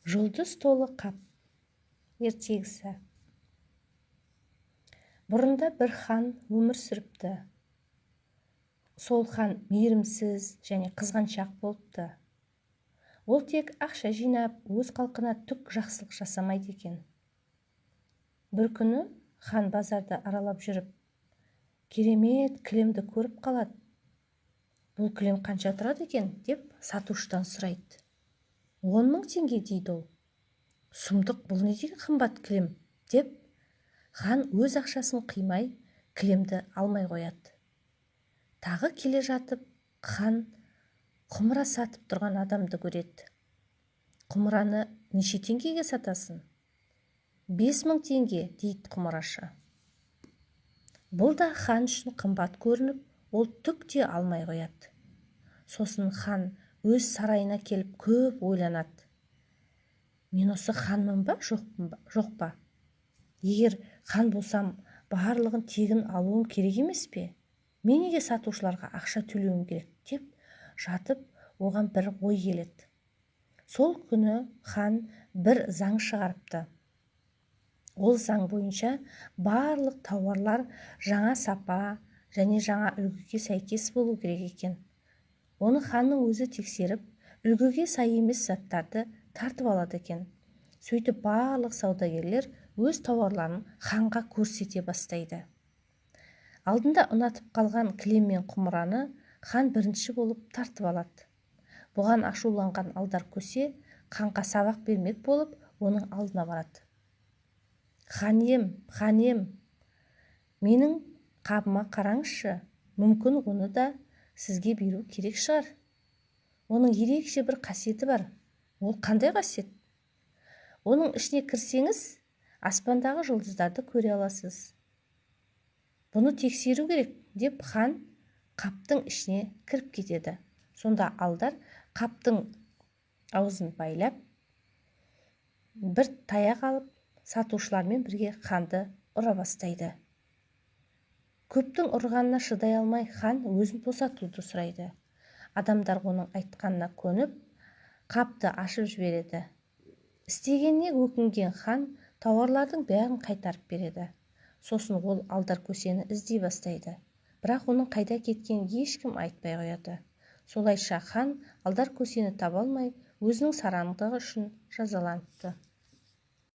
Жұлдыз толы қап. Ертегісі. Бұрында бір хан өмір сүріпті. Сол хан мейірімсіз және қызғаншақ болыпты. Ол тек ақша жинап, өз халқына түк жақсылық жасамайды екен. Бір күні хан базарды аралап жүріп, керемет кілемді көріп қалады. Бұл кілем қанша тұрады екен деп сатушыдан сұрайды. 10 000 теңге дейді ол. Сұмдық, бұл не деген қымбат кілем деп хан өз ақшасын қимай кілемді алмай қояды. Тағы келе жатып хан құмыра сатып тұрған адамды көреді. Құмыраны неше теңгеге сатасың? 5 000 теңге дейді құмырашы. Бұл да хан үшін қымбат көрініп, ол түк те алмай қояды. Сосын хан өз сарайына келіп көп ойланады. Мен осы ханмын ба, жоқ па? Егер хан болсам, барлығын тегін алуым керек емес пе? Мен неге сатушыларға ақша төлеуім керек деп жатып, оған бір ой келеді. Сол күні хан бір заң шығарыпты. Ол заң бойынша барлық тауарлар жаңа сапа және жаңа үлгіге сәйкес болу керек екен. Оны ханның өзі тексеріп, үлгіге сай емес заттарды тартып алады екен. Сөйтіп барлық саудагерлер өз тауарларын ханға көрсете бастайды. Алдында ұнатып қалған кілем мен құмыраны хан бірінші болып тартып алады. Бұған ашуланған алдар көсе ханға сабақ бермек болып оның алдына барады. Ханем, менің қабыма қараңызшы, мүмкін оны да сізге беру керек шығар. Оның ерекше бір қасиеті бар. Ол қандай қасиет? Оның ішіне кірсеңіз, аспандағы жұлдыздарды көре аласыз. Бұны тексеру керек деп хан қаптың ішіне кіріп кетеді. Сонда алдар қаптың аузын байлап, бір таяқ алып, сатушылармен бірге ханды ұра бастайды. Көптің ұрғанына шыдай алмай хан өзін босатуды сұрайды. Адамдар оның айтқанына көніп, қапты ашып жібереді. Істегеніне өкінген хан тауарлардың бәрін қайтарып береді. Сосын ол алдар көсені іздей бастайды. Бірақ оның қайда кеткенін ешкім айтпай қояды. Солайша хан алдар көсені таба алмай, өзінің сараңдығы үшін жазаланыпты.